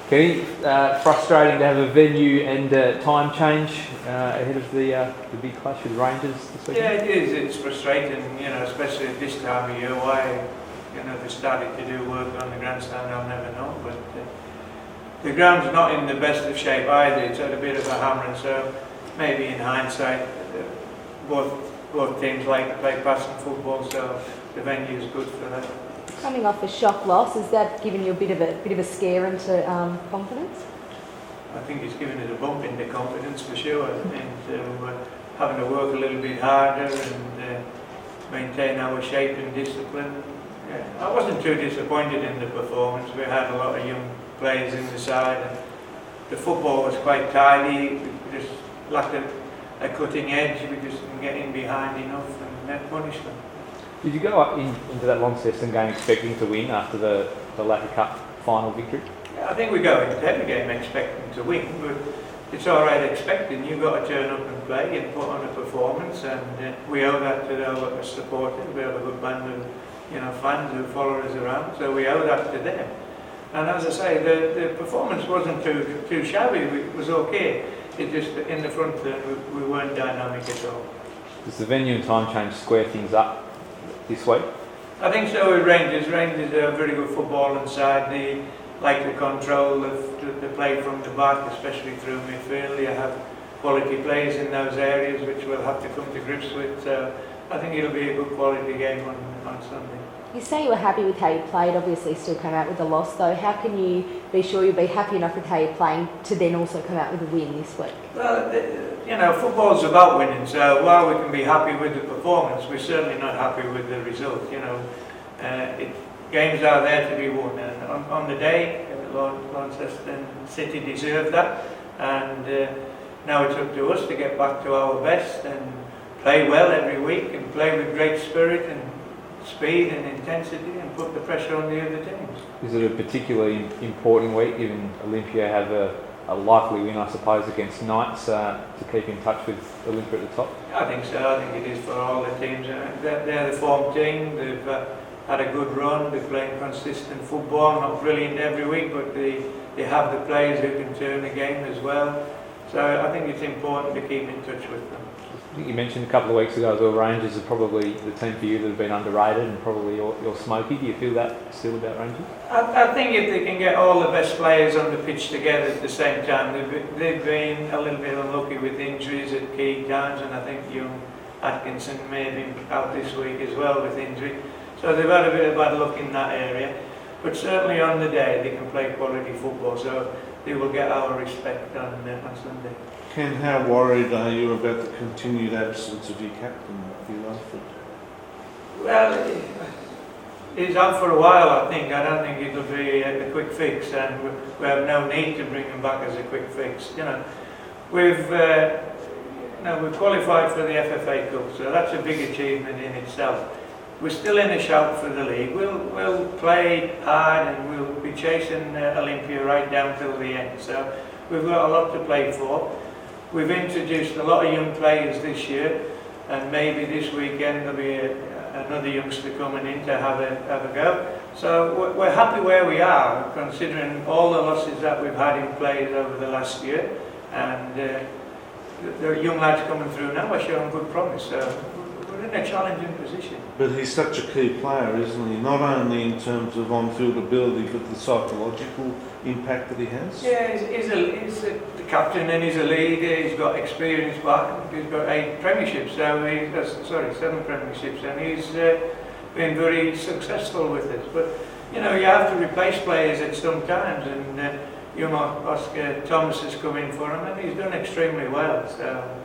Kenny, frustrating to have a venue and time change ahead of the big clash with Rangers this weekend? Yeah, it is. It's frustrating, especially at this time of year. Why, they started to do work on the grandstand, I'll never know. But the ground's not in the best of shape either. It's had a bit of a hammering, so maybe in hindsight, both teams like to play passing football, so the venue's good for that. Coming off a shock loss, has that given you a bit of a scare into confidence? I think it's given it a bump into confidence for sure. And having to work a little bit harder and maintain our shape and discipline. Yeah, I wasn't too disappointed in the performance. We had a lot of young players in the side, and the football was quite tidy. We just lacked a cutting edge. We just didn't get in behind enough and net punishment. Did you go up into that Launceston game expecting to win after the Lacquer Cup final victory? Yeah, I think we go into every game expecting to win, but it's all right expecting. You've got to turn up and play and put on a performance, and we owe that to our supporters. We have a good band of fans who follow us around, so we owe that to them. And as I say, the performance wasn't too shabby. It was okay. It just in the front we weren't dynamic at all. Does the venue and time change square things up this week? I think so with Rangers. Rangers are a very good footballing side. They like the control of the play from the back, especially through midfield. They have quality players in those areas which we'll have to come to grips with. So I think it'll be a good quality game on Sunday. You say you were happy with how you played, obviously still come out with a loss though. How can you be sure you'll be happy enough with how you're playing to then also come out with a win this week? Well, football's about winning, so while we can be happy with the performance, we're certainly not happy with the result. Games are there to be won, and on the day, Launceston City deserved that, and now it's up to us to get back to our best and play well every week and play with great spirit and speed and intensity and put the pressure on the other teams. Is it a particularly important week, given Olympia have a likely win, I suppose, against Knights to keep in touch with Olympia at the top? I think so. I think it is for all the teams. They're the form team. They've had a good run. They're playing consistent football, not brilliant every week, but they have the players who can turn the game as well. So I think it's important to keep in touch with them. I think you mentioned a couple of weeks ago as well, Rangers are probably the team for you that have been underrated and probably your smoky. Do you feel that still about Rangers? I think if they can get all the best players on the pitch together at the same time, they've been a little bit unlucky with injuries at key times, and I think young Atkinson may have been out this week as well with injury. So they've had a bit of bad luck in that area. But certainly on the day they can play quality football, so they will get our respect on Sunday. Ken, how worried are you about the continued absence of your captain, Phil Alford? Well, he's out for a while, I think. I don't think it'll be a quick fix, and we have no need to bring him back as a quick fix. We've qualified for the FFA Cup, so that's a big achievement in itself. We're still in a shout for the league. We'll play hard and we'll be chasing Olympia right down till the end. So we've got a lot to play for. We've introduced a lot of young players this year, and maybe this weekend there'll be another youngster coming in to have a go. So we're happy where we are, considering all the losses that we've had in players over the last year, and the young lads coming through now are showing good promise. So we're in a challenging position. But he's such a key player, isn't he? Not only in terms of on-field ability, but the psychological impact that he has. Yeah, he's the captain and he's a leader. He's got experience back. He's got 8 premierships, so 7 premierships, and he's been very successful with it. But you have to replace players at some times, and Oscar Thomas has come in for him, and he's done extremely well. So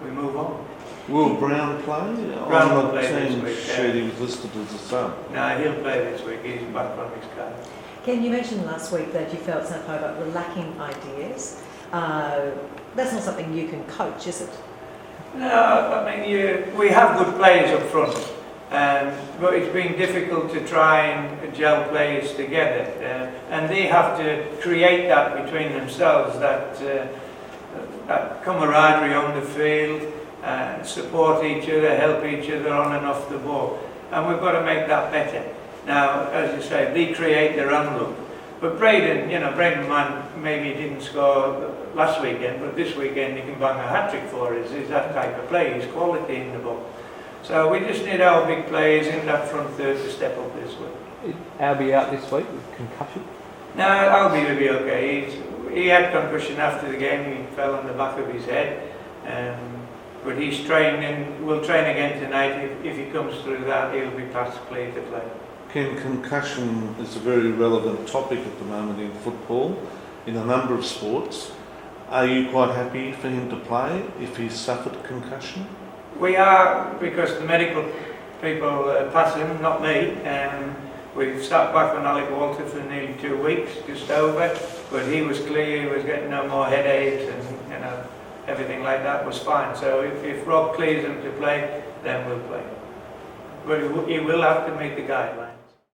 we move on. Will Brown play? Brown will play this week. Said he was listed as a sub. No, he'll play this week. He's back on his card. Ken, you mentioned last week that you felt St Hobart were lacking ideas. That's not something you can coach, is it? No, I mean, we have good players up front, but it's been difficult to try and gel players together, and they have to create that between themselves, that camaraderie on the field, support each other, help each other on and off the ball, and we've got to make that better. Now, as you say, they create their own look, But Braden, Braden Mann maybe didn't score last weekend, but this weekend he can bang a hat-trick for us. He's that type of play, he's quality in the ball. So we just need our big players in that front third to step up this week. Albie out this week with concussion. No, Albie will be okay. He had concussion after the game, he fell on the back of his head. But he's trained and will train again tonight. If he comes through that, he'll be past clear to play. Ken, concussion is a very relevant topic at the moment in football, in a number of sports. Are you quite happy for him to play if he's suffered concussion? We are, because the medical people pass him, not me. We've sat back on Alec Walter for nearly 2 weeks, just over, but he was clear, he was getting no more headaches and everything like that was fine. So if Rob clears him to play, then we'll play. But he will have to meet the guidelines.